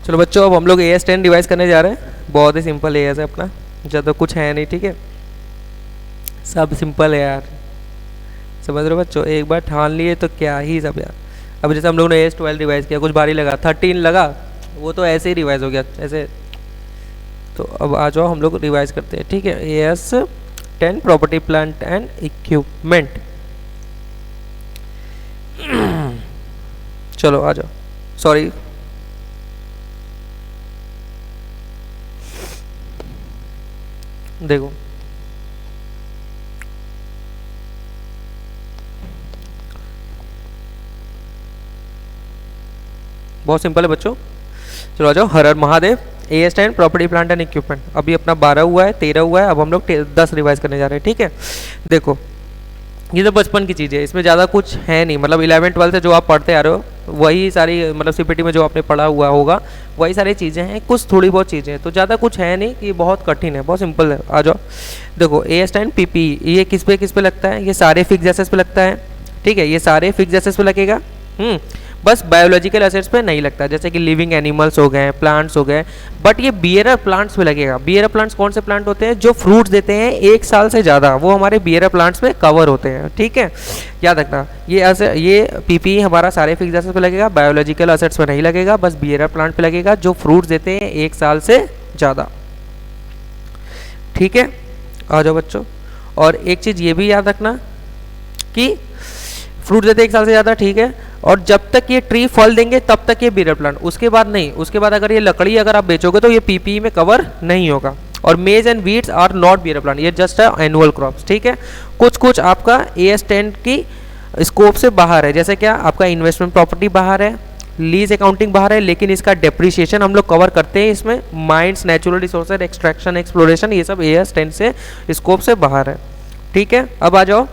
चलो बच्चों, अब हम लोग AS10 रिवाइज करने जा रहे हैं। बहुत ही सिंपल AS है अपना, ज़्यादा कुछ है नहीं, ठीक है, सब सिंपल है यार, समझ रहे हो बच्चों। एक बार ठान लिए तो क्या ही सब यार। अब जैसे हम लोगों ने AS12 रिवाइज किया, कुछ भारी लगा, 13 लगा, वो तो ऐसे ही रिवाइज हो गया ऐसे। तो अब आ जाओ हम लोग रिवाइज करते हैं, ठीक है। AS10 property plant and equipment. चलो आ जाओ, सॉरी देखो, बहुत सिंपल है बच्चों। चलो आ जाओ, हर हर Mahadev. AS10 property plant and equipment, अभी अपना 12 हुआ है, 13 हुआ है, अब हम लोग 10 रिवाइज करने जा रहे हैं, ठीक है। देखो ये तो बचपन की चीज़ है, इसमें ज़्यादा कुछ है नहीं, मतलब 11 12 से जो आप पढ़ते आ रहे हो वही सारी, मतलब CPT में जो आपने पढ़ा हुआ होगा वही सारी चीज़ें हैं, कुछ थोड़ी बहुत चीज़ें हैं, तो ज़्यादा कुछ है नहीं कि बहुत कठिन है, बहुत सिंपल है। आ जाओ देखो, AS10 PPE ये किस पे लगता है, ये सारे फिक्स एसेट्स पे लगता है, ठीक है, ये सारे फिक्स एसेट्स पे लगेगा। बस बायोलॉजिकल एसेट्स पे नहीं लगता, जैसे कि लिविंग एनिमल्स हो गए, प्लांट्स हो गए, बट ये बियरर प्लांट्स पे लगेगा। बियरर प्लांट्स कौन से प्लांट होते हैं, जो फ्रूट्स देते हैं 1 साल से ज़्यादा, वो हमारे बियरर प्लांट्स पे कवर होते हैं, ठीक है, याद रखना। ये PPE हमारा सारे फिक्स एसेट्स पे लगेगा, बायोलॉजिकल एसेट्स पे नहीं लगेगा, बस बियरर प्लांट पे लगेगा जो फ्रूट्स देते हैं 1 साल से ज़्यादा, ठीक है। आ जाओ बच्चों, और एक चीज़ ये भी याद रखना कि फ्रूट देते 1 साल से ज़्यादा, ठीक है, और जब तक ये ट्री फल देंगे तब तक ये बियर प्लांट, उसके बाद नहीं, उसके बाद अगर ये लकड़ी अगर आप बेचोगे तो ये PPE में कवर नहीं होगा। और maize and wheats are not bearer plant, ये जस्ट एनुअल क्रॉप्स, ठीक है। कुछ आपका AS10 की स्कोप से बाहर है, जैसे क्या आपका इन्वेस्टमेंट प्रॉपर्टी बाहर है, लीज अकाउंटिंग बाहर है, लेकिन इसका डेप्रिसिएशन हम लोग कवर करते हैं इसमें। Mines, natural resources, extraction, exploration, ये सब AS10 से स्कोप से बाहर है, ठीक है। अब आ जाओ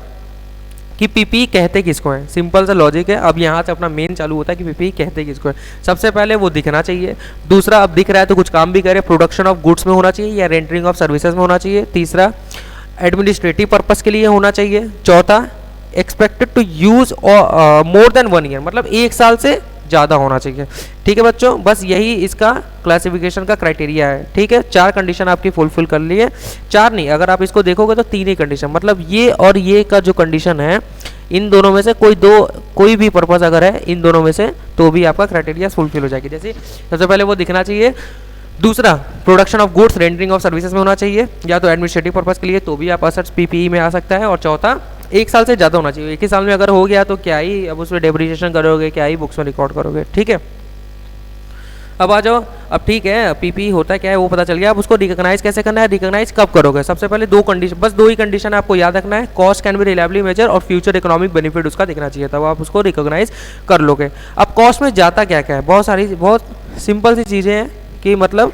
कि PPE कहते किसको है, सिंपल सा लॉजिक है। अब यहाँ से अपना मेन चालू होता है कि PPE कहते किसको है। सबसे पहले वो दिखना चाहिए, दूसरा अब दिख रहा है तो कुछ काम भी करे, प्रोडक्शन ऑफ गुड्स में होना चाहिए या रेंडरिंग ऑफ सर्विसेज में होना चाहिए, तीसरा एडमिनिस्ट्रेटिव पर्पस के लिए होना चाहिए, चौथा expected to use more than 1 year, मतलब 1 साल से ज़्यादा होना चाहिए, ठीक है बच्चों। बस यही इसका क्लासिफिकेशन का क्राइटेरिया है, ठीक है। 4 कंडीशन आपकी फुलफिल कर ली है, 4 नहीं, अगर आप इसको देखोगे तो 3 ही कंडीशन, मतलब ये और ये का जो कंडीशन है, इन दोनों में से कोई भी पर्पस अगर है इन दोनों में से, तो भी आपका क्राइटेरिया फुलफिल हो जाएगी। जैसे सबसे पहले वो दिखना चाहिए, दूसरा production of goods, rendering of services में होना चाहिए, या तो एडमिनिस्ट्रेटिव पर्पस के लिए तो भी आप असेट्स PPE में आ सकता है, और चौथा 1 साल से ज़्यादा होना चाहिए। 1 ही साल में अगर हो गया तो क्या ही अब उसमें डेप्रिसिएशन करोगे, क्या ही बुक्स में रिकॉर्ड करोगे, ठीक है। अब आ जाओ, अब ठीक है PPE होता है क्या है वो पता चल गया, अब उसको रिकॉग्नाइज कैसे करना है, रिकॉग्नाइज कब करोगे। सबसे पहले 2 कंडीशन, बस 2 ही कंडीशन आपको याद रखना है, cost can be reliably measure और फ्यूचर इकोनॉमिक बेनिफिट उसका दिखना चाहिए, तब आप उसको रिकॉग्नाइज कर लोगे। अब कॉस्ट में जाता क्या क्या है, बहुत सिंपल सी चीज़ें हैं कि मतलब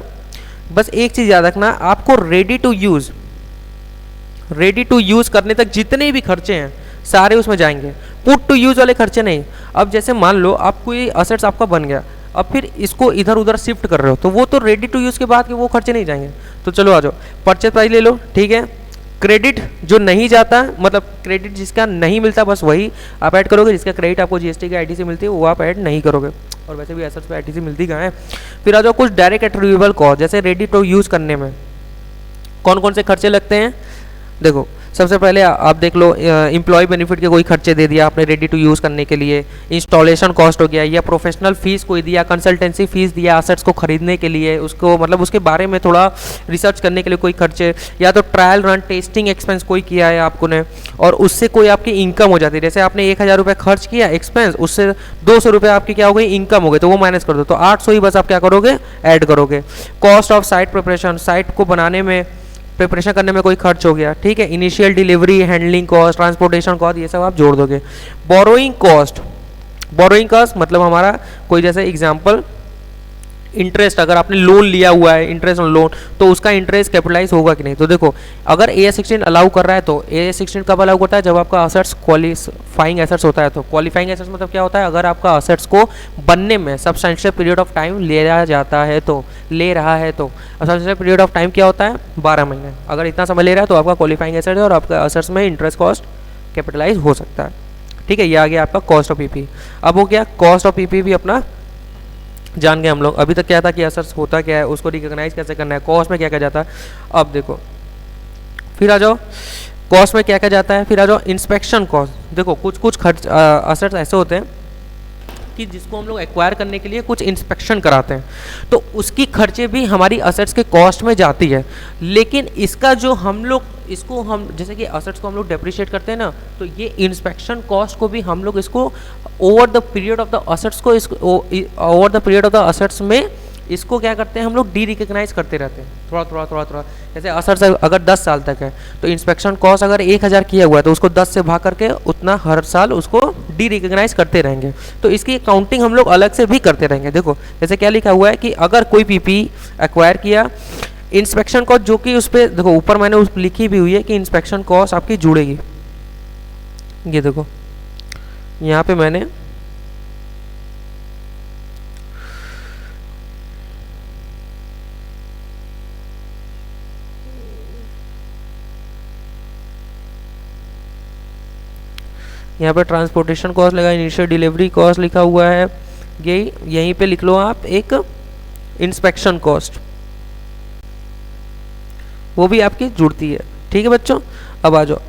बस एक चीज़ याद रखना, आपको रेडी टू यूज़ करने तक जितने भी खर्चे हैं सारे उसमें जाएंगे, पुट टू यूज़ वाले खर्चे नहीं। अब जैसे मान लो आपको ये असेट्स आपका बन गया, अब फिर इसको इधर उधर शिफ्ट कर रहे हो, तो वो तो रेडी टू यूज़ के बाद के वो खर्चे नहीं जाएंगे। तो चलो आ जाओ, परचेज प्राइस ले लो, ठीक है। क्रेडिट जो नहीं जाता, मतलब क्रेडिट जिसका नहीं मिलता बस वही आप ऐड करोगे, जिसका क्रेडिट आपको GST की ITC मिलती है वो आप ऐड नहीं करोगे, और वैसे भी एसेट्स पे ITC मिलती कहाँ है। फिर आ जाओ कुछ डायरेक्ट एट्रीब्यूएबल कॉस्ट, जैसे रेडी टू यूज़ करने में कौन कौन से खर्चे लगते हैं। देखो सबसे पहले आप देख लो, एम्प्लॉय बेनिफिट के कोई खर्चे दे दिया आपने रेडी टू यूज़ करने के लिए, इंस्टॉलेशन कॉस्ट हो गया, या प्रोफेशनल फीस कोई दिया, कंसल्टेंसी फीस दिया असेट्स को खरीदने के लिए, उसको मतलब उसके बारे में थोड़ा रिसर्च करने के लिए कोई खर्चे, या तो ट्रायल रन टेस्टिंग एक्सपेंस कोई किया है आपको ने, और उससे कोई आपकी इनकम हो जाती है। जैसे आपने 1000 रुपये खर्च किया एक्सपेंस, उससे 200 रुपये आपकी क्या हो गई, इनकम हो गई, तो वो माइनस कर दो, तो 800 ही बस आप क्या करोगे, ऐड करोगे। Cost of site preparation, site को बनाने में प्रिपरेशन करने में कोई खर्च हो गया, ठीक है। Initial delivery, handling cost, transportation cost, ये सब आप जोड़ दोगे। बोरोइंग कॉस्ट मतलब हमारा कोई जैसे एग्जांपल इंटरेस्ट, अगर आपने लोन लिया हुआ है, इंटरेस्ट ऑन लोन, तो उसका इंटरेस्ट कैपिटलाइज होगा कि नहीं। तो देखो अगर AS16 अलाउ कर रहा है, तो AS16 कब अलाउ करता है, जब आपका असेट्स क्वालिफाइंग एसेट्स होता है। तो क्वालिफाइंग एसेट्स मतलब क्या होता है, अगर आपका असेट्स को बनने में सब्सटेंशियल पीरियड ऑफ टाइम ले रहा है तो सब्सटेंशियल पीरियड ऑफ टाइम क्या होता है, 12 महीने। अगर इतना समय ले रहा है तो आपका क्वालिफाइंग एसेट है, और आपका असेट्स में इंटरेस्ट कॉस्ट कैपिटलाइज हो सकता है, ठीक है। ये आ गया आपका कॉस्ट ऑफ PPE। अब हो गया कॉस्ट ऑफ PPE भी अपना जान गए हम लोग। अभी तक क्या था कि असर्स होता क्या है, उसको रिकॉग्नाइज कैसे करना है, कॉस्ट में क्या क्या जाता है। अब देखो फिर आ जाओ कॉस्ट में क्या क्या जाता है, फिर आ जाओ इंस्पेक्शन कॉस्ट। देखो कुछ कुछ खर्च असर्स ऐसे होते हैं कि जिसको हम लोग एक्वायर करने के लिए कुछ इंस्पेक्शन कराते हैं, तो उसकी खर्चे भी हमारी असेट्स के कॉस्ट में जाती है। लेकिन इसका जो हम लोग इसको हम जैसे कि असेट्स को हम लोग डेप्रिशिएट करते हैं ना, तो ये इंस्पेक्शन कॉस्ट को भी हम लोग इसको over the period of the assets को over the period of the assets में इसको क्या करते हैं हम लोग डी रिकग्नाइज करते रहते हैं थोड़ा थोड़ा थोड़ा थोड़ा। जैसे असेट्स अगर 10 साल तक है तो इंस्पेक्शन कॉस्ट अगर 1000 किया हुआ है तो उसको 10 से भाग करके उतना हर साल उसको डी रिकग्नाइज करते रहेंगे। तो इसकी काउंटिंग हम लोग अलग से भी करते रहेंगे। देखो जैसे क्या लिखा हुआ है कि अगर कोई पीपी एक्वायर किया, इंस्पेक्शन कॉस्ट जो कि उस पर देखो ऊपर मैंने उस लिखी भी हुई है कि इंस्पेक्शन कॉस्ट आपकी जुड़ेगी। ये देखो यहाँ पे मैंने यहाँ पे ट्रांसपोर्टेशन कॉस्ट लगा, इनिशियल डिलीवरी कॉस्ट लिखा हुआ है, यहीं पे लिख लो आप एक इंस्पेक्शन कॉस्ट, वो भी आपकी जुड़ती है। ठीक है बच्चों, अब आ जाओ।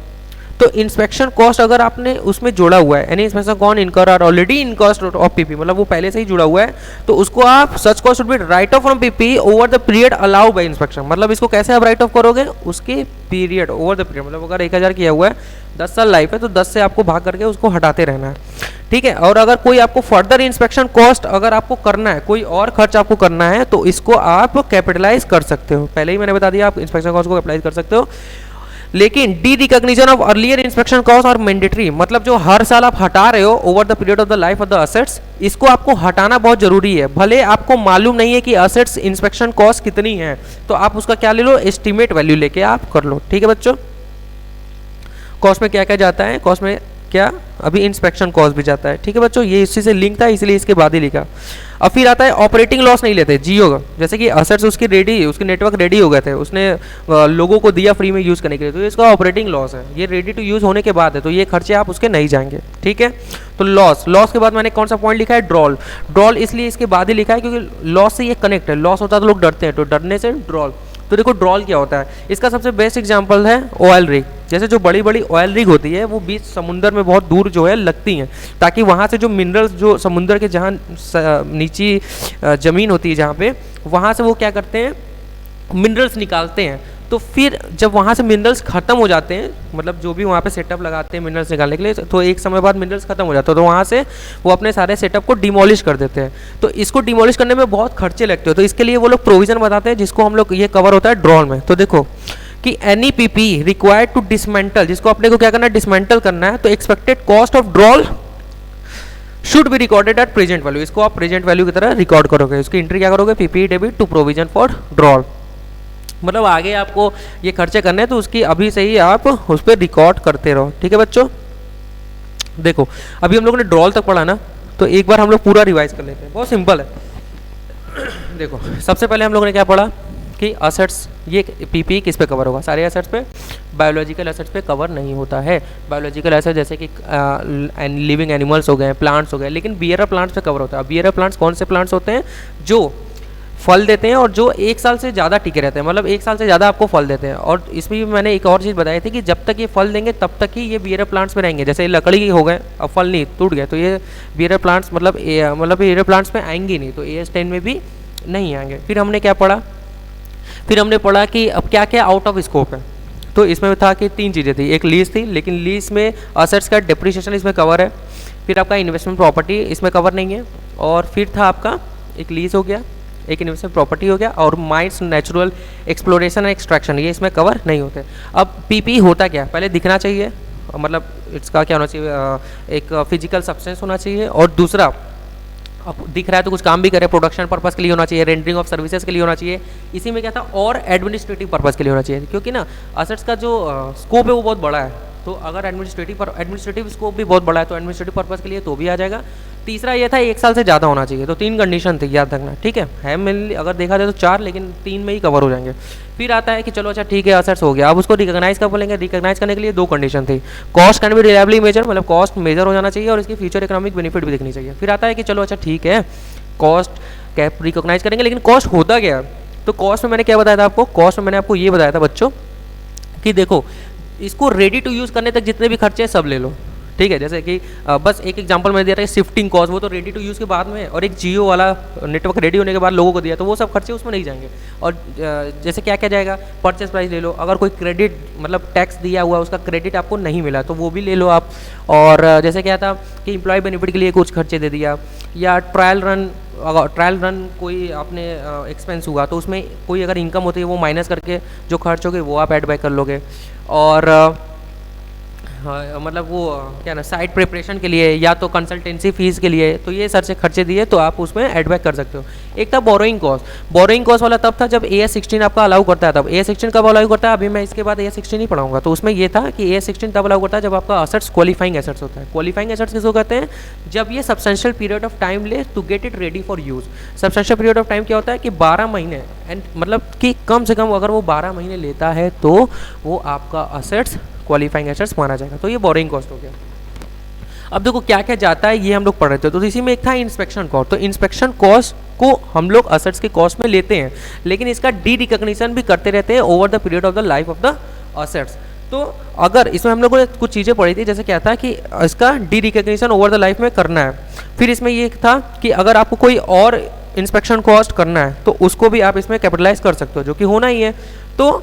तो इंस्पेक्शन कॉस्ट अगर आपने उसमें जोड़ा हुआ है, यानी inspection cost incur are already in cost of PP, मतलब वो पहले से ही जुड़ा हुआ है, तो उसको आप सच cost should be right of from PP over the period allow bye inspection. मतलब इसको कैसे आप राइट ऑफ करोगे, उसके पीरियड ओवर द पीरियड, मतलब अगर 1000 किया हुआ है 10 साल लाइफ है तो 10 से आपको भाग करके उसको हटाते रहना है। ठीक है, और अगर कोई आपको फर्दर इंस्पेक्शन कॉस्ट अगर आपको करना है, कोई और खर्च आपको करना है, तो इसको आप कैपिटलाइज कर सकते हो। पहले ही मैंने बता दिया आप इंस्पेक्शन कॉस्ट को कैपिटलाइज कर सकते हो। लेकिन D recognition of earlier inspection cost और मैंडेटरी, मतलब जो हर साल आप हटा रहे हो over the period of the life of the assets, इसको आपको हटाना बहुत जरूरी है। भले आपको मालूम नहीं है कि असेट्स इंस्पेक्शन कॉस्ट कितनी है, तो आप उसका क्या ले लो, एस्टिमेट वैल्यू लेके आप कर लो। ठीक है बच्चों, कॉस्ट में क्या क्या जाता है, कॉस्ट में क्या अभी इंस्पेक्शन कॉस्ट भी जाता है। ठीक है बच्चों, ये इसी से लिंक था इसलिए इसके बाद ही लिखा। अब फिर आता है ऑपरेटिंग लॉस नहीं लेते, जियो का, जैसे कि असेट्स उसकी रेडी, उसके नेटवर्क रेडी हो गए थे, उसने लोगों को दिया फ्री में यूज़ करने के लिए, तो इसका ऑपरेटिंग लॉस है, ये रेडी टू यूज़ होने के बाद है, तो ये खर्चे आप उसके नहीं जाएंगे। ठीक है, तो लॉस के बाद मैंने कौन सा पॉइंट लिखा है, ड्रॉल इसलिए इसके बाद ही लिखा है क्योंकि लॉस से ये कनेक्ट है। लॉस होता है तो लोग डरते हैं, तो डरने से ड्रॉल। तो देखो ड्रॉल क्या होता है, इसका सबसे बेस्ट एग्जांपल है ऑयल रिग। जैसे जो बड़ी बड़ी ऑयल रिग होती है वो बीच समुंदर में बहुत दूर जो है लगती हैं, ताकि वहाँ से जो मिनरल्स जो समुंदर के जहाँ नीची ज़मीन होती है जहाँ पे, वहाँ से वो क्या करते हैं, मिनरल्स निकालते हैं। तो फिर जब वहाँ से मिनरल्स ख़त्म हो जाते हैं, मतलब जो भी वहाँ पे सेटअप लगाते हैं मिनरल्स निकालने के लिए, तो एक समय बाद मिनरल्स ख़त्म हो जाते हैं, तो वहाँ से वो अपने सारे सेटअप को डिमोलिश कर देते हैं। तो इसको डिमोलिश करने में बहुत खर्चे लगते हैं, तो इसके लिए वो लोग प्रोविज़न बताते हैं, जिसको हम लोग ये कवर होता है ड्रॉल में। तो देखो कि any PP required to dismantle, जिसको अपने को क्या करना है, डिसमेंटल करना है, तो expected cost of DRAL should be recorded at present value. इसको आप प्रेजेंट वैल्यू की तरह रिकॉर्ड करोगे, उसकी एंट्री क्या करोगे, PP debit to provision for DRAL. मतलब आगे आपको ये खर्चे करने हैं तो उसकी अभी से ही आप उस पर रिकॉर्ड करते रहो। ठीक है बच्चों, देखो अभी हम लोगों ने ड्रॉल तक पढ़ा ना, तो एक बार हम लोग पूरा रिवाइज कर लेते हैं, बहुत सिंपल है। देखो सबसे पहले हम लोगों ने क्या पढ़ा कि असेट्स, ये पीपी किस पे कवर होगा, सारे असेट्स पे, बायोलॉजिकल असेट्स पे कवर नहीं होता है। बायोलॉजिकल असेट जैसे कि लिविंग एनिमल्स हो गए, प्लांट्स हो गए, लेकिन बियरर प्लांट्स पे कवर होता है। बियरर प्लांट्स कौन से प्लांट्स होते हैं, जो फल देते हैं और जो 1 साल से ज़्यादा टिके रहते हैं, मतलब 1 साल से ज़्यादा आपको फल देते हैं। और इसमें भी मैंने एक और चीज़ बताई थी कि जब तक ये फल देंगे तब तक ही ये बियरर प्लांट्स में रहेंगे। जैसे लकड़ी हो गए, अब फल नहीं, टूट गए, तो ये बियरर प्लांट्स मतलब बियरर प्लांट्स में आएंगे नहीं, तो AS10 में भी नहीं आएंगे। फिर हमने क्या पढ़ा, फिर हमने पढ़ा कि अब क्या क्या आउट ऑफ स्कोप है। तो इसमें था कि 3 चीज़ें थी, एक लीज थी, लेकिन लीज में असेट्स का डेप्रिसिएशन इसमें कवर है। फिर आपका इन्वेस्टमेंट प्रॉपर्टी इसमें कवर नहीं है। और फिर था आपका एक लीज हो गया, एक इन्वेस्टमेंट प्रॉपर्टी हो गया, और mines natural exploration and extraction, ये इसमें कवर नहीं होते। अब पीपी होता क्या, पहले दिखना चाहिए, मतलब इसका क्या होना चाहिए, एक फिजिकल सब्सटेंस होना चाहिए, और दूसरा अब दिख रहा है तो कुछ काम भी करे, प्रोडक्शन पर्पस के लिए होना चाहिए, रेंडरिंग ऑफ सर्विसेज के लिए होना चाहिए। इसी में क्या था, और एडमिनिस्ट्रेटिव पर्पस के लिए होना चाहिए, क्योंकि ना असेट्स का जो स्कोप है वो बहुत बड़ा है। तो अगर एडमिनिस्ट्रेटिव स्कोप भी बहुत बड़ा है तो एडमिनिस्ट्रेटिव पर्पस के लिए तो भी आ जाएगा। तीसरा ये था 1 साल से ज़्यादा होना चाहिए, तो 3 कंडीशन थी, याद रखना। ठीक है मेनली अगर देखा जाए तो 4, लेकिन 3 में ही कवर हो जाएंगे। फिर आता है कि चलो अच्छा ठीक है असेट्स हो गया, अब उसको रिकॉग्नाइज कब बोलेंगे, रिकॉग्नाइज करने के लिए 2 कंडीशन थी, cost can be reliably measure, मतलब कॉस्ट मेजर हो जाना चाहिए, और इसकी फ्यूचर इकोनॉमिक बेनिफिट भी दिखनी चाहिए। फिर आता है कि चलो अच्छा ठीक है, कॉस्ट कैप रिकॉग्नाइज करेंगे। लेकिन कॉस्ट होता क्या है, तो कॉस्ट में मैंने क्या बताया था आपको, कॉस्ट में मैंने आपको ये बताया था बच्चों कि देखो इसको रेडी टू यूज़ करने तक जितने भी खर्चे हैं सब ले लो, ठीक है। जैसे कि बस एक एग्जांपल मैंने दिया था, शिफ्टिंग कॉस्ट वो तो रेडी टू यूज़ के बाद में, और एक जियो वाला नेटवर्क रेडी होने के बाद लोगों को दिया, तो वो सब खर्चे उसमें नहीं जाएंगे। और जैसे क्या क्या जाएगा, परचेस प्राइस ले लो, अगर कोई क्रेडिट मतलब टैक्स दिया हुआ उसका क्रेडिट आपको नहीं मिला तो वो भी ले लो आप। और जैसे क्या था कि एम्प्लॉय बेनिफिट के लिए कुछ खर्चे दे दिया, या ट्रायल रन कोई आपने एक्सपेंस हुआ तो उसमें कोई अगर इनकम होती है वो माइनस करके जो खर्च हो गए वो आप ऐड बैक कर लोगे। और मतलब वो क्या ना साइट प्रिपरेशन के लिए या तो कंसल्टेंसी फीस के लिए, तो ये सर से खर्चे दिए तो आप उसमें ऐड बैक कर सकते हो। एक था बोरोइंग कॉस्ट वाला तब था जब AS16 आपका अलाउ करता है, तब AS16 कब अलाउ करता है, अभी मैं इसके बाद AS16 ही पढ़ाऊंगा। तो उसमें ये था कि AS16 तब अलाउ करता है जब आपका असेट्स क्वालिफाइंग एसेट्स होता है। क्वालिफाइंग एसेट्स किसको कहते हैं, जब ये सब्सटेंशियल पीरियड ऑफ टाइम ले to get it ready for use. Substantial period of time क्या होता है कि 12 महीने, एंड मतलब कि कम से कम अगर वो 12 महीने लेता है तो वो आपका असेट्स क्वालिफाइंग एसेट्स माना जाएगा। तो ये बोरोइंग कॉस्ट हो गया। अब देखो क्या क्या जाता है ये हम लोग पढ़ रहे थे, तो इसी में एक था इंस्पेक्शन कॉस्ट। तो इंस्पेक्शन कॉस्ट को हम लोग असेट्स के कॉस्ट में लेते हैं, लेकिन इसका डी रिकॉग्निशन भी करते रहते हैं over the period of the life of the assets. तो अगर इसमें हम लोगों ने कुछ चीज़ें पढ़ी थी, जैसे क्या था कि इसका D recognition over the life में करना है। फिर इसमें ये था कि अगर आपको कोई और इंस्पेक्शन कॉस्ट करना है तो उसको भी आप इसमें कैपिटलाइज कर सकते हो, जो कि होना ही है। तो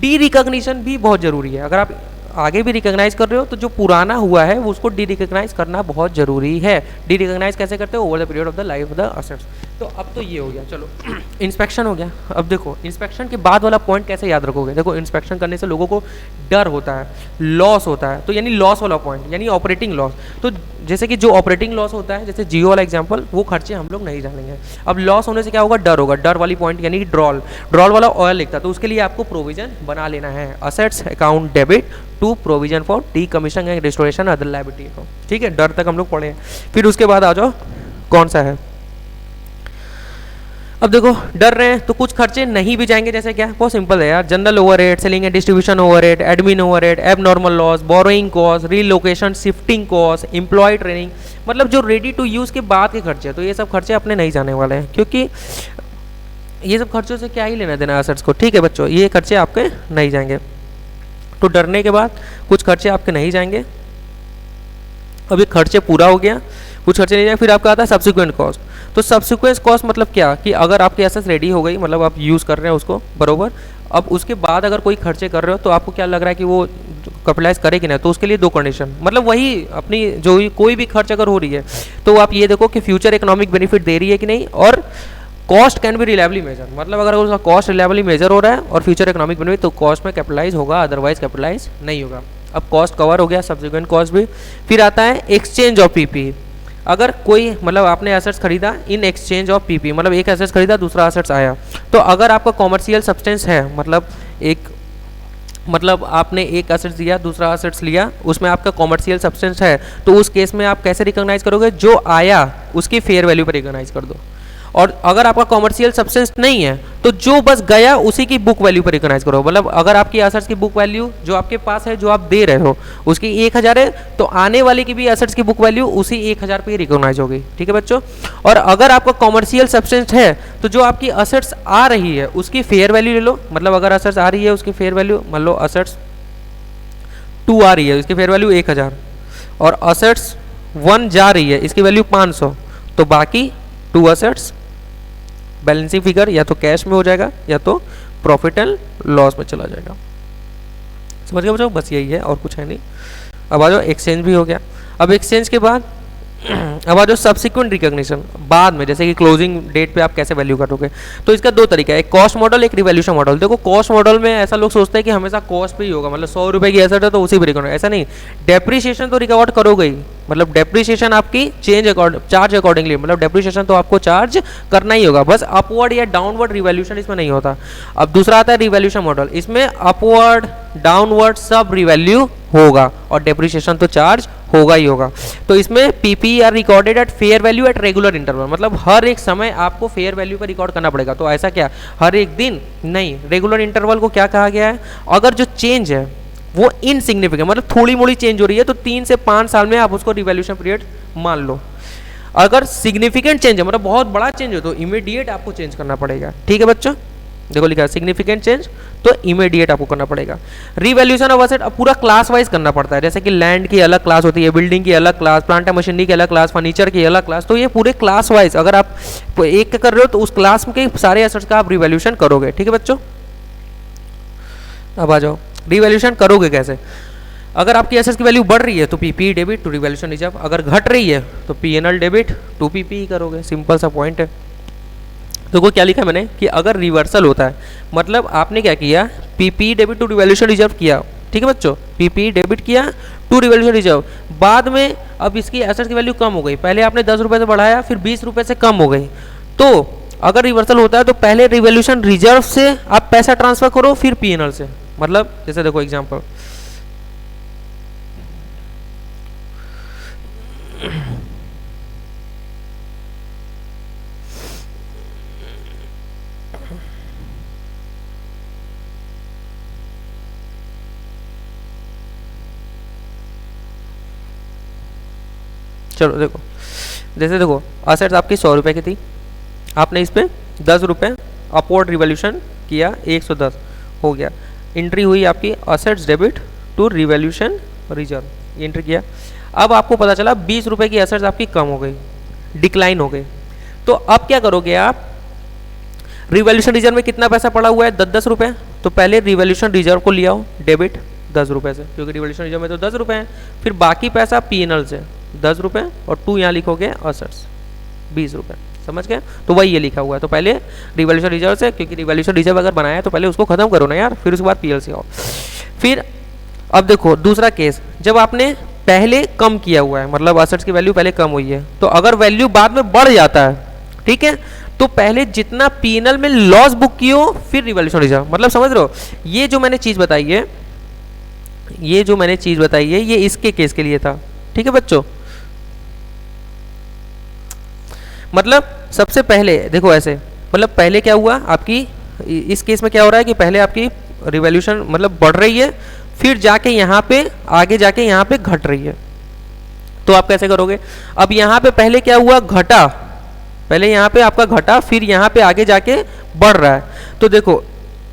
डी रिकॉग्निशन भी बहुत ज़रूरी है। अगर आप आगे भी रिकॉग्नाइज कर रहे हो तो जो पुराना हुआ है वो उसको डी रिकॉग्नाइज करना बहुत ज़रूरी है। डी रिकॉग्नाइज कैसे करते हो, over the period of the life of the assets. तो अब तो ये हो गया, चलो इंस्पेक्शन हो गया। अब देखो इंस्पेक्शन के बाद वाला पॉइंट कैसे याद रखोगे। देखो इंस्पेक्शन करने से लोगों को डर होता है, लॉस होता है, तो यानी लॉस वाला पॉइंट यानी ऑपरेटिंग लॉस। तो जैसे कि जो ऑपरेटिंग लॉस होता है, जैसे जियो वाला एग्जांपल, वो खर्चे हम लोग नहीं जानेंगे। अब लॉस होने से क्या होगा, डर होगा। डर वाली पॉइंट यानी ड्रॉल वाला ऑयल लिखता है, तो उसके लिए आपको प्रोविजन बना लेना है। Assets account debit to provision for decommission and restoration other liability. ठीक है, डर तक हम लोग पढ़े हैं। फिर उसके बाद आ जाओ कौन सा है। अब देखो डर रहे हैं तो कुछ खर्चे नहीं भी जाएंगे, जैसे क्या, बहुत सिंपल है यार। General overhead, selling and distribution overhead, admin overhead, abnormal loss, borrowing cost, relocation, shifting cost, employ training, मतलब जो रेडी टू यूज़ के बाद के खर्चे। तो ये सब खर्चे अपने नहीं जाने वाले हैं, क्योंकि ये सब खर्चों से क्या ही लेना देना असेट्स को। ठीक है बच्चों, ये खर्चे आपके नहीं जाएंगे। तो डरने के बाद कुछ खर्चे आपके नहीं जाएंगे। अब ये खर्चे पूरा हो गया, कुछ खर्चे नहीं जाएंगे। फिर आपका आता है सब्सिक्वेंट कॉस्ट। तो सब्सिक्वेंट कॉस्ट मतलब क्या कि अगर आपकी एसेट्स रेडी हो गई, मतलब आप यूज़ कर रहे हैं उसको बरोबर, अब उसके बाद अगर कोई खर्चे कर रहे हो तो आपको क्या लग रहा है कि वो कैपिटलाइज करे कि नहीं। तो उसके लिए दो कंडीशन, मतलब वही अपनी जो कोई भी खर्च अगर हो रही है तो आप ये देखो कि फ्यूचर इकोनॉमिक बेनिफिट दे रही है कि नहीं, और cost can be reliably measure, मतलब अगर उसका कॉस्ट रिलायबली मेजर हो रहा है और फ्यूचर इकोनॉमिक बेनिफिट, तो कॉस्ट में कैपिटलाइज होगा, अदरवाइज कैपिटलाइज नहीं होगा। अब कॉस्ट कवर हो गया, सब्सिक्वेंट कॉस्ट भी। फिर आता है एक्सचेंज ऑफ पीपी। अगर कोई मतलब आपने एसेट्स खरीदा इन एक्सचेंज ऑफ पीपी, मतलब एक एसेट्स खरीदा दूसरा एसेट्स आया, तो अगर आपका कॉमर्शियल सब्सटेंस है, मतलब आपने एक एसेट्स दिया दूसरा एसेट्स लिया, उसमें आपका कॉमर्शियल सब्सटेंस है, तो उस केस में आप कैसे रिकॉग्नाइज करोगे, जो आया उसकी फेयर वैल्यू पर रिकॉग्नाइज कर दो। और अगर आपका कॉमर्शियल सब्सटेंस नहीं है तो जो बस गया उसी की बुक वैल्यू पर रिकॉग्नाइज करो। मतलब अगर आपकी एसेट्स की बुक वैल्यू जो आपके पास है, जो आप दे रहे हो, उसकी 1000 है, तो आने वाले की भी एसेट्स की बुक वैल्यू उसी 1000 पे ही रिकॉग्नाइज होगी। ठीक है बच्चों। और अगर आपका कॉमर्शियल सब्सटेंस है तो जो आपकी एसेट्स आ रही है उसकी फेयर वैल्यू ले लो। मतलब अगर एसेट्स आ रही है उसकी फेयर वैल्यू, मान लो एसेट्स 2 आ रही है, उसकी फेयर वैल्यू 1000, और एसेट्स 1 जा रही है, इसकी वैल्यू 500, तो बाकी 2 एसेट्स बैलेंसिंग फिगर या तो कैश में हो जाएगा या तो प्रॉफिट एंड लॉस में चला जाएगा। समझ गए बच्चों, बस यही है और कुछ है नहीं। अब आ जाओ एक्सचेंज भी हो गया। अब एक्सचेंज के बाद अब आ जाओ सब्सिक्वेंट रिकॉग्निशन, बाद में जैसे कि क्लोजिंग डेट पे आप कैसे वैल्यू करोगे। तो इसका दो तरीका है, एक कॉस्ट मॉडल, एक रिवैल्यूएशन मॉडल। देखो कॉस्ट मॉडल में ऐसा लोग सोचते हैं कि हमेशा कॉस्ट पे ही होगा, मतलब 100 रुपये की एसेट है तो उसी पे रिकॉर्ड, ऐसा नहीं। डेप्रीशिएशन तो रिकॉर्ड करोगे ही, मतलब डेप्रीशिएशन आपकी चार्ज अकॉर्डिंगली, मतलब डेप्रीशिएशन तो आपको चार्ज करना ही होगा, बस अपवर्ड या डाउनवर्ड रिवैल्यूएशन इसमें नहीं होता। अब दूसरा आता है रिवैल्यूएशन मॉडल, इसमें अपवर्ड डाउनवर्ड सब रिवैल्यू होगा और डेप्रीशिएशन तो चार्ज होगा ही होगा। तो इसमें PP are recorded at fair value at regular interval, मतलब हर एक समय आपको फेयर वैल्यू पर रिकॉर्ड करना पड़ेगा। तो ऐसा क्या हर एक दिन नहीं, रेगुलर इंटरवल को क्या कहा गया है, अगर जो चेंज है वो इनसिग्निफिकेंट, मतलब थोड़ी मोड़ी चेंज हो रही है, तो 3 से 5 साल में आप उसको रिवैल्यूएशन पीरियड मान लो। अगर सिग्निफिकेंट चेंज है मतलब बहुत बड़ा चेंज हो तो इमीडिएट आपको चेंज करना पड़ेगा। ठीक है बच्चों, देखो लिखा है सिग्निफिकेंट चेंज तो इमीडिएट आपको करना पड़ेगा। रिवैल्यूएशन ऑफ एसेट अब पूरा क्लास वाइज करना पड़ता है, जैसे कि लैंड की अलग क्लास होती है, बिल्डिंग की अलग क्लास, प्लांट एंड मशीनरी की अलग क्लास, फर्नीचर की अलग क्लास, तो ये पूरे क्लास वाइज अगर आप एक कर रहे हो तो उस क्लास के सारे एसेट्स का आप रिवैल्यूएशन करोगे। ठीक है बच्चों, अब आ जाओ रिवैल्यूएशन करोगे कैसे। अगर आपकी एसेट्स की वैल्यू बढ़ रही है तो PP debit to revaluation reserve, अगर घट रही है तो पीएनएल डेबिट टू पीपी करोगे, सिंपल सा पॉइंट है। देखो क्या लिखा है मैंने कि अगर रिवर्सल होता है मतलब आपने क्या किया, PP debit to revaluation reserve किया। ठीक है बच्चों, पीपी डेबिट किया टू रिवैल्यूएशन रिजर्व, बाद में अब इसकी एसेट्स की वैल्यू कम हो गई, पहले आपने 10 रुपये से बढ़ाया फिर 20 रुपये से कम हो गई, तो अगर रिवर्सल होता है तो पहले रिवैल्यूएशन रिजर्व से आप पैसा ट्रांसफर करो फिर पीएनएल से। मतलब जैसे देखो एग्जांपल, चलो देखो जैसे देखो असेट्स आपकी 100 रुपये की थी, आपने इस पर 10 रुपये अपवर्ड रिवैल्यूएशन किया, 110 हो गया, एंट्री हुई आपकी assets debit to revaluation reserve, entry किया। अब आपको पता चला 20 रुपये की एसेट्स आपकी कम हो गई, डिक्लाइन हो गई, तो अब क्या करोगे आप, रिवैल्यूएशन रिजर्व में कितना पैसा पड़ा हुआ है 10 रुपये, तो पहले रिवैल्यूएशन रिजर्व को ले आओ डेबिट 10 रुपये से, क्योंकि रिवैल्यूएशन रिजर्व में तो 10 रुपये हैं, फिर बाकी पैसा पीएनएल से 10 रुपये और 2 यहाँ लिखोगे असेट्स 20 रुपये, समझ गए। तो वही ये लिखा हुआ है, तो पहले रिवैल्यूएशन रिजर्व से, क्योंकि रिवैल्यूएशन रिजर्व अगर बनाया है तो पहले उसको खत्म करो ना यार, फिर उसके बाद पीएल से आओ। फिर अब देखो दूसरा केस, जब आपने पहले कम किया हुआ है मतलब असेट्स की वैल्यू पहले कम हुई है, तो अगर वैल्यू बाद में बढ़ जाता है, ठीक है, तो पहले जितना पीएनएल में लॉस बुक कियो फिर रिवैल्यूएशन रिजर्व, मतलब समझ रहे हो, ये जो मैंने चीज बताई है, ये जो मैंने चीज बताई है ये इसके केस के लिए था। ठीक है बच्चों, मतलब सबसे पहले देखो ऐसे, मतलब पहले क्या हुआ आपकी, इस केस में क्या हो रहा है कि पहले आपकी रिवैल्यूएशन मतलब बढ़ रही है, फिर जाके यहाँ पे आगे जाके यहाँ पे घट रही है, तो आप कैसे करोगे। अब यहाँ पे पहले क्या हुआ, घटा, पहले यहाँ पे आपका घटा, फिर यहाँ पे आगे जाके बढ़ रहा है, तो देखो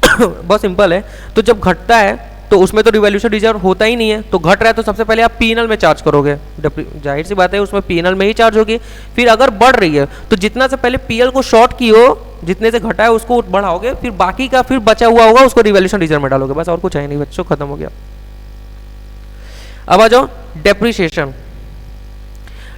बहुत सिंपल है, तो जब घटता है तो उसमें तो रिवैल्यूएशन रिजर्व होता ही नहीं है, तो घट रहा है तो सबसे पहले आप पीएनएल में चार्ज करोगे, जाहिर सी बात है उसमें पीएनएल में ही चार्ज होगी। फिर अगर बढ़ रही है तो जितना से पहले पीएल को शॉर्ट की हो, जितने से घटा है उसको बढ़ाओगे, फिर बाकी का फिर बचा हुआ होगा उसको रिवैल्यूएशन रिजर्व में डालोगे, बस और कुछ है नहीं बच्चों, खत्म हो गया। अब आ जाओ डेप्रिसिएशन,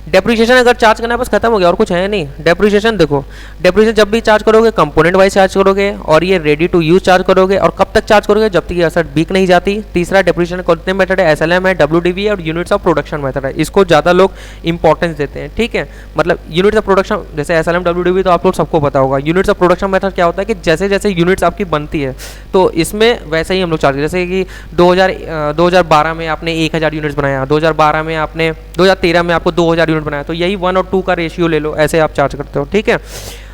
डेप्रिसिएशन अगर चार्ज करना है बस खत्म हो गया और कुछ है नहीं। डेप्रिसिएशन देखो, डेप्रिसिएशन जब भी चार्ज करोगे कंपोनेंट वाइज चार्ज करोगे, और ये रेडी टू यूज चार्ज करोगे, और कब तक चार्ज करोगे, जब तक ये एसेट बिक नहीं जाती। तीसरा डेप्रिसिएशन कितने मेथड है, एसएलएम है, डब्ल्यूडीवी है और यूनिट्स ऑफ प्रोडक्शन मेथड है, इसको ज़्यादा लोग इंपॉर्टेंस देते हैं। ठीक है, मतलब यूनिट्स ऑफ प्रोडक्शन जैसे एसएलएम डब्ल्यूडीवी तो आप लोग सबको पता होगा। यूनिट्स ऑफ प्रोडक्शन मेथड क्या होता है कि जैसे जैसे यूनिट्स आपकी बनती है तो इसमें वैसे ही हम लोग चार्ज, जैसे कि 2012 में आपने 1000 यूनिट्स बनाया, 2012 में आपने 2013 में आपको 2000 यूनिट बनाया, तो यही 1 और 2 का रेशियो ले लो, ऐसे आप चार्ज करते हो। ठीक है,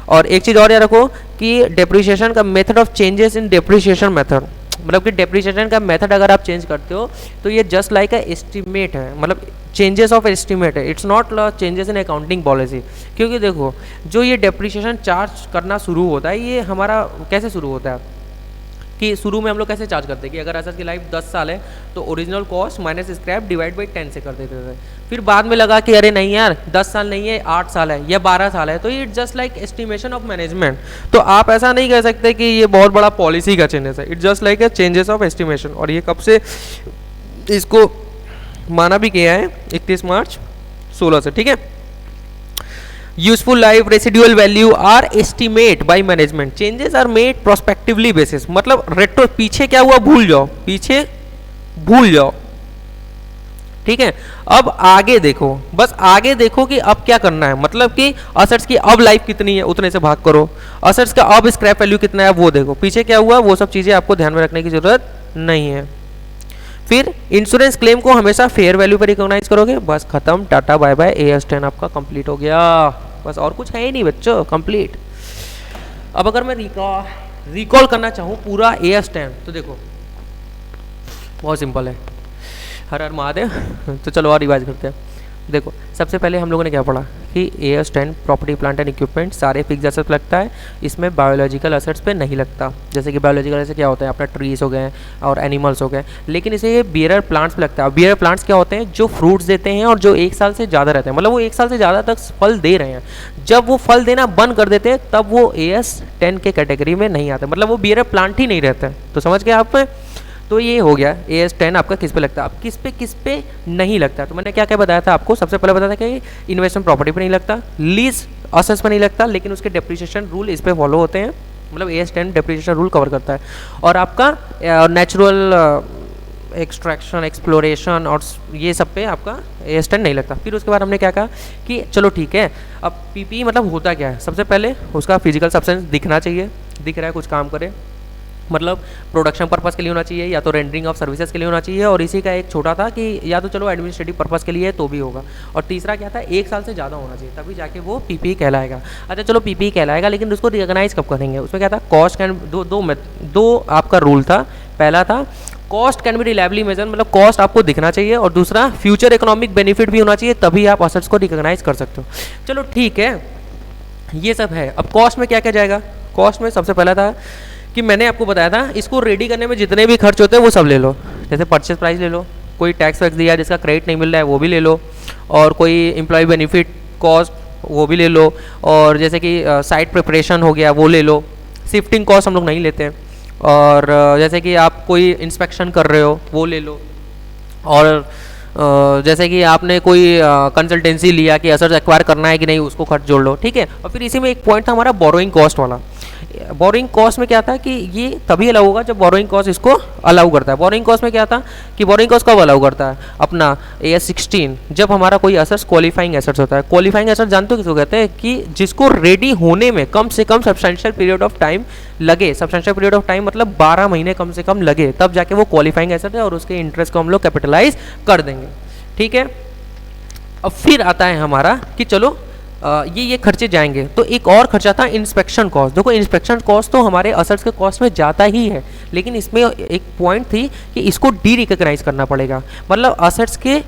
और एक चीज़ और याद रखो कि डेप्रिसिएशन का method of changes in depreciation method, मतलब कि डेप्रिसिएशन का मेथड अगर आप चेंज करते हो तो ये जस्ट लाइक अ एस्टिमेट है, मतलब चेंजेस ऑफ एस्टिमेट है, it's not changes in accounting policy. क्योंकि देखो जो ये डेप्रिसिएशन चार्ज करना शुरू होता है, ये हमारा कैसे शुरू होता है कि शुरू में हम लोग कैसे चार्ज करते हैं कि अगर एसेट की लाइफ 10 साल है तो original cost minus scrap divide by 10 से कर देते थे। फिर बाद में लगा कि अरे नहीं यार 10 साल नहीं है 8 साल है या 12 साल है, तो ये just like estimation of management. तो आप ऐसा नहीं कह सकते कि ये बहुत बड़ा पॉलिसी का चेंजेस है, it's just like a changes of estimation. और ये कब से इसको माना भी गया है, 31 मार्च 16 से। ठीक है, useful life residual value are estimate by management, changes are made prospectively basis, मतलब रेट्रो पीछे क्या हुआ भूल जाओ, पीछे भूल जाओ। ठीक है, अब आगे देखो, बस आगे देखो कि अब क्या करना है, मतलब कि असेट्स की अब लाइफ कितनी है उतने से भाग करो, असेट्स का अब स्क्रैप वैल्यू कितना है वो देखो, पीछे क्या हुआ वो सब चीजें आपको ध्यान में रखने की जरूरत नहीं है। फिर इंश्योरेंस क्लेम को हमेशा फेयर वैल्यू पर रिकॉग्नाइज करोगे, बस खत्म, टाटा बाय बाय, AS10 आपका कंप्लीट हो गया, बस और कुछ है ही नहीं बच्चों, कंप्लीट। अब अगर मैं रिकॉल करना चाहूँ पूरा AS10 तो देखो बहुत सिंपल है, हर हर महादेव। तो चलो और रिवाइज करते हैं। देखो सबसे पहले हम लोगों ने क्या पढ़ा कि AS10 property plant and equipment सारे फिक्स एसेट्स लगता है, इसमें बायोलॉजिकल एसेट्स पे नहीं लगता। जैसे कि बायोलॉजिकल एसेट क्या होता है, अपना ट्रीज हो गए और एनिमल्स हो गए, लेकिन इसे बियरर प्लांट्स पे लगता है। बियरर प्लांट्स क्या होते हैं, जो फ्रूट्स देते हैं और जो 1 साल से ज़्यादा रहते हैं, मतलब वो 1 साल से ज़्यादा तक फल दे रहे हैं। जब वो फल देना बंद कर देते हैं तब वो AS10 के कैटेगरी में नहीं आते, मतलब वो बियरर प्लांट ही नहीं रहते। तो समझ गए आप? तो ये हो गया AS10 आपका किस पे लगता है। अब किस पे नहीं लगता, तो मैंने क्या क्या बताया था आपको। सबसे पहले बताया था कि इन्वेस्टमेंट प्रॉपर्टी पे नहीं लगता, लीज असेट्स पे नहीं लगता, लेकिन उसके डेप्रिसिएशन रूल इस पे फॉलो होते हैं, मतलब AS10 डेप्रिसिएशन रूल कवर करता है। और आपका नेचुरल एक्सट्रैक्शन, एक्सप्लोरेशन और ये सब पे आपका AS10 नहीं लगता। फिर उसके बाद हमने क्या कहा कि चलो ठीक है, अब PPE मतलब होता क्या है। सबसे पहले उसका फिजिकल सब्सटेंस दिखना चाहिए, दिख रहा है कुछ काम करे, मतलब प्रोडक्शन पर्पस के लिए होना चाहिए या तो रेंडरिंग ऑफ सर्विसेज के लिए होना चाहिए, और इसी का एक छोटा था कि या तो चलो एडमिनिस्ट्रेटिव पर्पस के लिए तो भी होगा, और तीसरा क्या था, 1 साल से ज़्यादा होना चाहिए, तभी जाके वो PPE कहलाएगा। अच्छा चलो PPE कहलाएगा, लेकिन उसको रिकॉग्नाइज कब करेंगे, उसमें क्या था, कॉस्ट कैन दो आपका रूल था। पहला था cost can be reliably measure, मतलब कॉस्ट आपको दिखना चाहिए, और दूसरा फ्यूचर इकोनॉमिक बेनिफिट भी होना चाहिए, तभी आप असेट्स को रिकॉग्नाइज कर सकते हो। चलो ठीक है, ये सब है। अब कॉस्ट में क्या क्या जाएगा। कॉस्ट में सबसे पहला था कि मैंने आपको बताया था, इसको रेडी करने में जितने भी खर्च होते हैं वो सब ले लो। जैसे परचेज प्राइस ले लो, कोई टैक्स वैक्स दिया जिसका क्रेडिट नहीं मिल रहा है वो भी ले लो, और कोई एम्प्लॉय बेनिफिट कॉस्ट वो भी ले लो, और जैसे कि साइट प्रिपरेशन हो गया वो ले लो। शिफ्टिंग कॉस्ट हम लोग नहीं लेते हैं, और जैसे कि आप कोई इंस्पेक्शन कर रहे हो वो ले लो, और जैसे कि आपने कोई कंसल्टेंसी लिया कि असर एक्वायर करना है कि नहीं, उसको खर्च जोड़ लो, ठीक है। और फिर इसी में एक पॉइंट था हमारा बोरोइंग कॉस्ट वाला। बोरोइंग कॉस्ट में क्या था कि ये तभी अलाउ होगा जब बोरोइंग कॉस्ट इसको अलाउ करता है। बोरोइंग कॉस्ट में क्या था कि बोरोइंग कॉस्ट कब अलाउ करता है, अपना AS16, जब हमारा कोई एसेट्स क्वालिफाइंग एसेट्स होता है। क्वालिफाइंग एसेट्स जानते हो किसको कहते हैं, कि जिसको रेडी होने में कम से कम सब्सटेंशियल पीरियड ऑफ टाइम लगे। सब्सटेंशियल पीरियड ऑफ टाइम मतलब 12 महीने कम से कम लगे, तब जाके वो क्वालिफाइंग एसेट है, और उसके इंटरेस्ट को हम लोग कैपिटलाइज कर देंगे, ठीक है। अब फिर आता है हमारा कि चलो ये खर्चे जाएंगे, तो एक और खर्चा था इंस्पेक्शन कॉस्ट। देखो इंस्पेक्शन कॉस्ट तो हमारे असेट्स के कॉस्ट में जाता ही है, लेकिन इसमें एक पॉइंट थी कि इसको डी रिकॉग्नाइज करना पड़ेगा, मतलब असेट्स के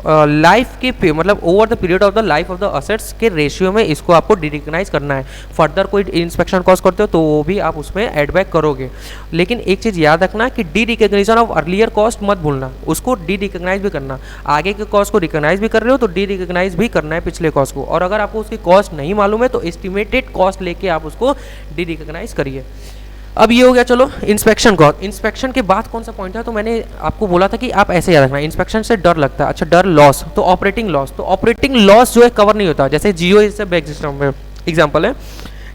लाइफ के मतलब over the period of the life of the assets के रेशियो में इसको आपको डी रिकॉग्नाइज करना है। फर्दर कोई इंस्पेक्शन कॉस्ट करते हो तो वो भी आप उसमें एड बैक करोगे, लेकिन एक चीज़ याद रखना कि D recognition of earlier cost मत भूलना, उसको डी रिकॉग्नाइज भी करना। आगे के कॉस्ट को रिकॉग्नाइज भी कर रहे हो तो डी रिकॉग्नाइज भी करना है पिछले कॉस्ट को, और अगर आपको उसकी कॉस्ट नहीं मालूम है तो एस्टिमेटेड कॉस्ट लेके आप उसको डी रिकॉग्नाइज करिए। अब ये हो गया चलो इंस्पेक्शन कॉस्ट। इंस्पेक्शन के बाद कौन सा पॉइंट था, तो मैंने आपको बोला था कि आप ऐसे याद रखना, इंस्पेक्शन से डर लगता है। अच्छा डर लॉस, तो ऑपरेटिंग लॉस, तो ऑपरेटिंग लॉस जो है कवर नहीं होता। जैसे जियो इससे बैक सिस्टम में एग्जांपल है,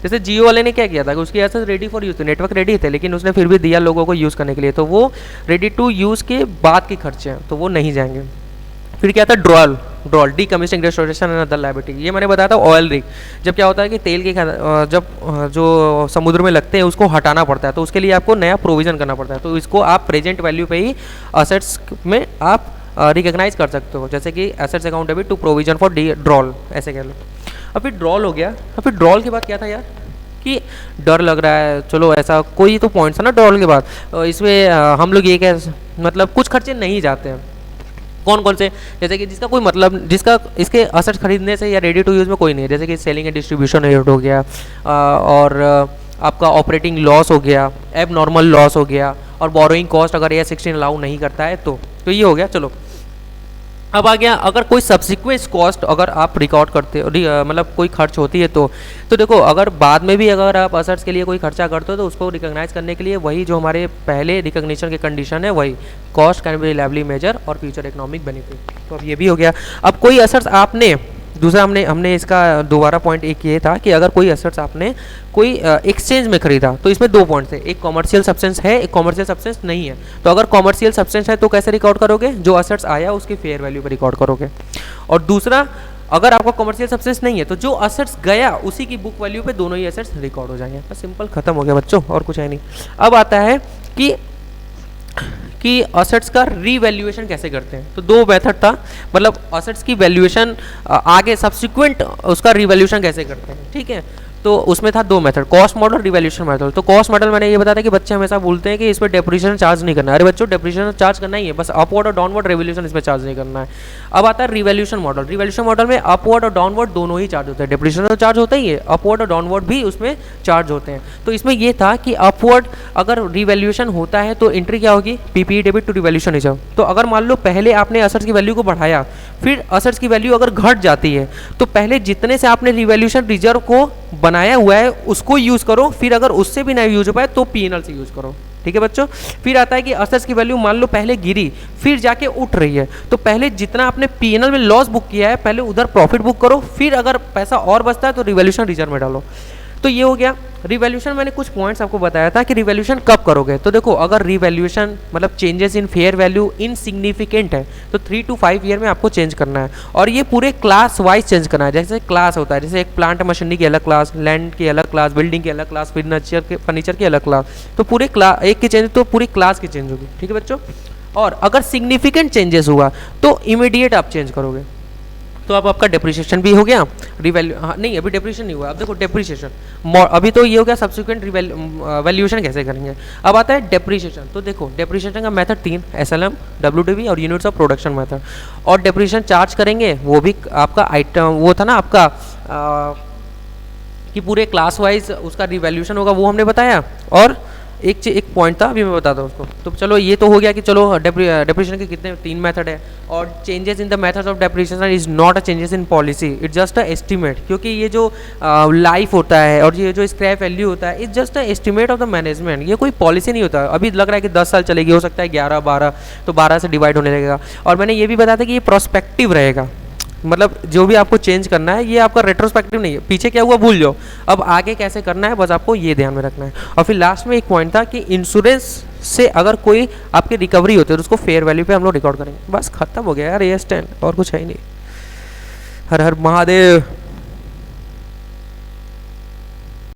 जैसे जियो वाले ने क्या किया था कि उसके एसेट्स रेडी फॉर यूज़ थे, नेटवर्क रेडी थे, लेकिन उसने फिर भी दिया लोगों को यूज़ करने के लिए, तो वो रेडी टू यूज़ के बाद के खर्चे हैं, तो वो नहीं जाएंगे। फिर क्या था DRAL decommissioning restoration and other liability, ये मैंने बताया था ऑयल रिग। जब क्या होता है कि तेल के जब जो समुद्र में लगते हैं उसको हटाना पड़ता है, तो उसके लिए आपको नया प्रोविजन करना पड़ता है, तो इसको आप प्रेजेंट वैल्यू पे ही असेट्स में आप रिकॉग्नाइज कर सकते हो, जैसे कि assets account debit to provision for DRAL, ऐसे कह लो। अब फिर ड्रॉल हो गया। अब फिर ड्रॉल के बाद क्या था यार कि डर लग रहा है, चलो ऐसा कोई तो पॉइंट्स है ना ड्रॉल के बाद, इसमें हम लोग ये कह मतलब कुछ खर्चे नहीं जाते हैं। कौन कौन से, जैसे कि जिसका कोई मतलब, जिसका इसके असेट्स खरीदने से या रेडी टू यूज़ में कोई नहीं है, जैसे कि सेलिंग एंड डिस्ट्रीब्यूशन रेट हो गया, और आपका ऑपरेटिंग लॉस हो गया, एब नॉर्मल लॉस हो गया, और बोरोइंग कॉस्ट अगर AS16 अलाउ नहीं करता है तो ये हो गया। चलो अब आ गया अगर कोई सब्सिक्वेंट कॉस्ट अगर आप रिकॉर्ड करते हो, मतलब कोई खर्च होती है तो देखो अगर बाद में भी अगर आप असेट्स के लिए कोई खर्चा करते हो तो उसको रिकॉग्नाइज करने के लिए वही जो हमारे पहले रिकॉग्निशन के कंडीशन है वही cost can be reliably measure और फ्यूचर इकोनॉमिक बेनिफिट। तो अब ये भी हो गया। अब कोई असेट्स आपने दूसरा हमने इसका दोबारा पॉइंट एक ये था कि अगर कोई असेट्स आपने कोई एक्सचेंज में खरीदा तो इसमें 2 पॉइंट्स है, एक कॉमर्शियल सब्सटेंस है, एक कॉमर्शियल सब्सटेंस नहीं है। तो अगर कॉमर्शियल सब्सटेंस है तो कैसे रिकॉर्ड करोगे, जो असेट्स आया उसकी फेयर वैल्यू पर रिकॉर्ड करोगे। और दूसरा अगर आपका कॉमर्शियल सब्सटेंस नहीं है तो जो असेट्स गया उसी की बुक वैल्यू पे दोनों ही असेट्स रिकॉर्ड हो जाएंगे। बस सिंपल खत्म हो गया बच्चों, और कुछ है नहीं। अब आता है कि असेट्स का रीवैल्यूएशन कैसे करते हैं। तो 2 मेथड था, मतलब असेट्स की वैल्यूएशन आगे सब्सिक्वेंट उसका रीवैल्यूएशन कैसे करते हैं, ठीक है। तो उसमें था दो method, cost model, revaluation method. तो कॉस्ट मॉडल मैंने ये बताया था कि बच्चे हमेशा बोलते हैं कि इस पर डेप्रिसिएशन चार्ज नहीं करना है। अरे बच्चों डेप्रिसिएशन चार्ज करना ही है, बस अपवर्ड और डाउनवर्ड रिवैल्यूएशन इसमें चार्ज नहीं करना है। अब आता है रिवैल्यूएशन मॉडल। रिवैल्यूएशन मॉडल में अपवर्ड और डाउनवर्ड दोनों ही चार्ज होते हैं, डेप्रिसिएशन तो चार्ज होता ही है, अपवर्ड और डाउनवर्ड भी उसमें चार्ज होते हैं। तो इसमें ये था कि अपवर्ड अगर रिवैल्यूएशन होता है तो एंट्री क्या होगी, PPE debit to revaluation reserve. तो अगर मान लो पहले आपने असेट्स की वैल्यू को बढ़ाया, फिर असेट्स की वैल्यू अगर घट जाती है, तो पहले जितने से आपने रिवैल्यूएशन रिजर्व को बनाया हुआ है उसको यूज करो, फिर अगर उससे भी नहीं यूज हो पाए तो पीएनएल से यूज करो। ठीक है बच्चों। फिर आता है कि असेट्स की वैल्यू मान लो पहले गिरी फिर जाके उठ रही है, तो पहले जितना आपने पीएनएल में लॉस बुक किया है पहले उधर प्रॉफिट बुक करो, फिर अगर पैसा और बचता है तो रिवैल्यूएशन रिजर्व में डालो। तो ये हो गया रिवैल्यूएशन। मैंने कुछ पॉइंट्स आपको बताया था कि रिवैल्यूएशन कब करोगे। तो देखो अगर रिवैल्यूएशन मतलब changes in fair value insignificant है तो 3 to 5 ईयर में आपको चेंज करना है, और ये पूरे क्लास वाइज चेंज करना है। जैसे क्लास होता है, जैसे एक प्लांट मशीनरी की अलग क्लास, लैंड की अलग क्लास, बिल्डिंग की अलग क्लास, फर्नीचर की अलग क्लास, तो पूरे एक की चेंज तो पूरी क्लास की चेंज होगी। ठीक है बच्चों। और अगर सिग्निफिकेंट चेंजेस हुआ तो इमीडिएट आप चेंज करोगे। तो अब आपका डेप्रिसिएशन भी हो गया, रिवैल्यू नहीं अभी डेप्रिसिएशन नहीं हुआ। अब देखो डेप्रिसिएशन अभी तो ये हो गया, सब्सिक्वेंट वैल्यूएशन कैसे करेंगे। अब आता है डेप्रिसिएशन। तो देखो डेप्रिसिएशन का मेथड 3, एसएलएम, डब्ल्यूडीवी और यूनिट्स ऑफ प्रोडक्शन मेथड। और डेप्रिसिएशन चार्ज करेंगे वो भी आपका आइटम वो था ना आपका कि पूरे क्लास वाइज उसका रिवैल्यूएशन होगा, वो हमने बताया। और एक पॉइंट था अभी मैं बताता हूँ उसको। तो चलो ये तो हो गया कि चलो डेप्रिसिएशन के कितने 3 मेथड है। और changes in the methods of depreciation is not a changes in policy, it's just a estimate. क्योंकि ये जो लाइफ होता है और ये जो स्क्रैप वैल्यू होता है it's just a estimate of the management, ये कोई पॉलिसी नहीं होता। अभी लग रहा है कि 10 साल चलेगी, हो सकता है 11, 12, तो 12 से डिवाइड होने लगेगा। और मैंने ये भी बताया था कि ये प्रोस्पेक्टिव रहेगा, मतलब जो भी आपको चेंज करना है ये आपका रेट्रोस्पेक्टिव नहीं है, पीछे क्या हुआ भूल जाओ, अब आगे कैसे करना है बस आपको ये ध्यान में रखना है। और फिर लास्ट में एक पॉइंट था कि इंश्योरेंस से अगर कोई आपकी रिकवरी होती है तो उसको फेयर वैल्यू पे हम लोग रिकॉर्ड करेंगे। बस खत्म हो गया यार, ये स्टैंड और कुछ है ही नहीं। हर हर महादेव।